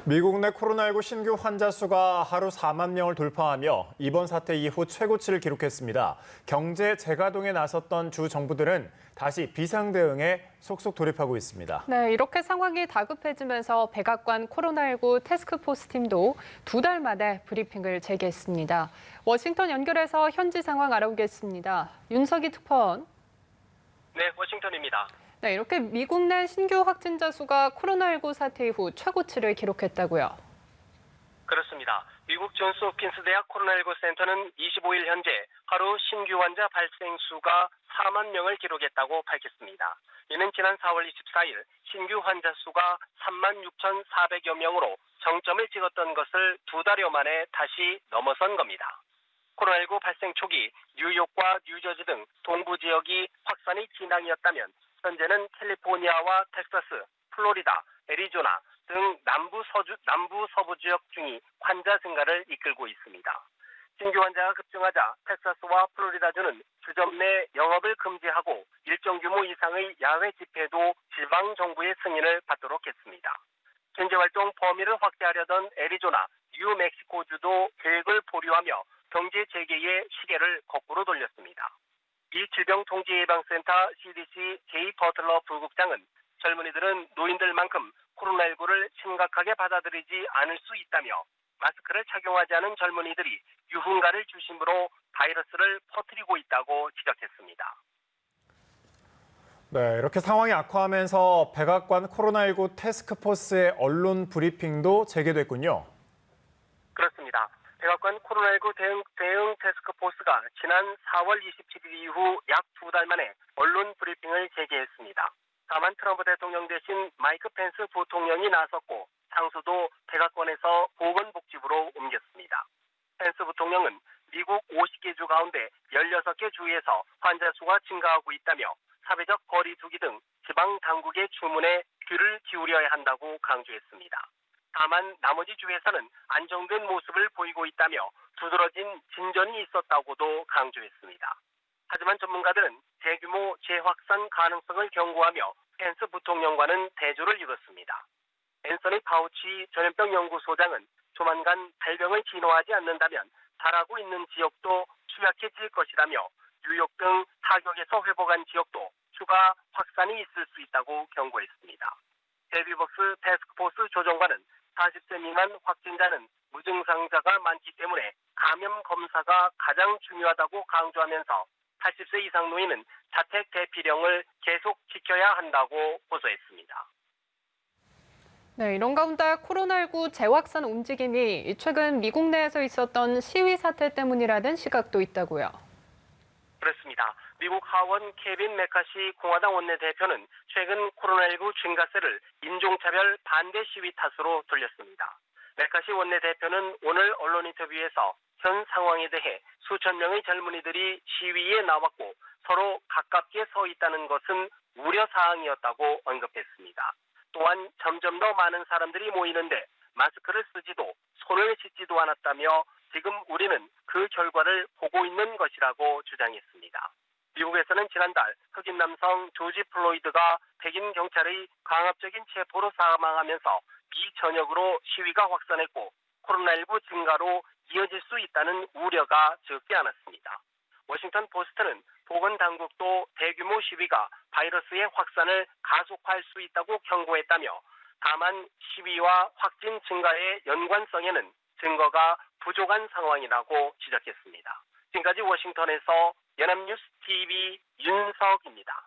미국 내 코로나19 신규 환자 수가 하루 4만 명을 돌파하며 이번 사태 이후 최고치를 기록했습니다. 경제 재가동에 나섰던 주 정부들은 다시 비상 대응에 속속 돌입하고 있습니다. 네, 이렇게 상황이 다급해지면서 백악관 코로나19 태스크포스 팀도 2달 만에 브리핑을 재개했습니다. 워싱턴 연결해서 현지 상황 알아보겠습니다. 윤석희 특파원. 네, 워싱턴입니다. 네, 이렇게 미국 내 신규 확진자 수가 코로나19 사태 이후 최고치를 기록했다고요. 그렇습니다. 미국 존스 홉킨스 대학 코로나19 센터는 25일 현재 하루 신규 환자 발생 수가 4만 명을 기록했다고 밝혔습니다. 이는 지난 4월 24일 신규 환자 수가 3만 6,400여 명으로 정점을 찍었던 것을 2달여 만에 다시 넘어선 겁니다. 코로나19 발생 초기 뉴욕과 뉴저지 등 동부 지역이 확산이 진앙이었다면 현재는 캘리포니아와 텍사스, 플로리다, 애리조나 등 남부 서부 지역 중이 환자 증가를 이끌고 있습니다. 신규 환자가 급증하자 텍사스와 플로리다주는 주점 내 영업을 금지하고 일정 규모 이상의 야외 집회도 지방 정부의 승인을 받도록 했습니다. 경제활동 범위를 확대하려던 애리조나, 뉴멕시코주도 계획을 보류하며 경제 재개의 시계를 거꾸로 돌렸습니다. 이 질병통제예방센터 CDC 제이 버틀러 부국장은 젊은이들은 노인들만큼 코로나19를 심각하게 받아들이지 않을 수 있다며 마스크를 착용하지 않은 젊은이들이 유흥가를 중심으로 바이러스를 퍼뜨리고 있다고 지적했습니다. 네, 이렇게 상황이 악화하면서 백악관 코로나19 태스크포스의 언론 브리핑도 재개됐군요. 그렇습니다. 백악관 코로나19 대응 태스크포스가 지난 4월 27일 이후 약 2달 만에 언론 브리핑을 재개했습니다. 다만 트럼프 대통령 대신 마이크 펜스 부통령이 나섰고 상수도 백악관에서 보건복지부로 옮겼습니다. 펜스 부통령은 미국 50개 주 가운데 16개 주에서 환자 수가 증가하고 있다며 사회적 거리 두기 등 지방 당국의 주문에 귀를 기울여야 한다고 강조했습니다. 다만 나머지 주에서는 안정된 모습을 보이고 있다며 두드러진 진전이 있었다고도 강조했습니다. 하지만 전문가들은 대규모 재확산 가능성을 경고하며 펜스 부통령과는 대조를 이뤘습니다. 앤서니 파우치 전염병 연구소장은 조만간 발병을 진화하지 않는다면 잘하고 있는 지역도 취약해질 것이라며 뉴욕 등 타격에서 회복한 지역도 추가 확산이 있을 수 있다고 경고했습니다. 데비버스 태스크포스 조정관은 40세 미만 확진자는 무증상자가 많기 때문에 감염 검사가 가장 중요하다고 강조하면서 80세 이상 노인은 자택 대피령을 계속 지켜야 한다고 호소했습니다. 네, 이런 가운데 코로나19 재확산 움직임이 최근 미국 내에서 있었던 시위 사태 때문이라는 시각도 있다고요. 그렇습니다. 미국 하원 케빈 메카시 공화당 원내대표는 최근 코로나19 증가세를 인종차별 반대 시위 탓으로 돌렸습니다. 메카시 원내대표는 오늘 언론 인터뷰에서 현 상황에 대해 수천 명의 젊은이들이 시위에 나왔고 서로 가깝게 서 있다는 것은 우려사항이었다고 언급했습니다. 또한 점점 더 많은 사람들이 모이는데 마스크를 쓰지도 손을 씻지도 않았다며 지금 우리는 그 결과를 보고 있는 것이라고 주장했습니다. 미국에서는 지난달 흑인 남성 조지 플로이드가 백인 경찰의 강압적인 체포로 사망하면서 비전역으로 시위가 확산했고 코로나19 증가로 이어질 수 있다는 우려가 적지 않았습니다. 워싱턴 포스트는 보건당국도 대규모 시위가 바이러스의 확산을 가속화할 수 있다고 경고했다며 다만 시위와 확진 증가의 연관성에는 증거가 부족한 상황이라고 지적했습니다. 지금까지 워싱턴에서 연합뉴스 TV 윤석입니다.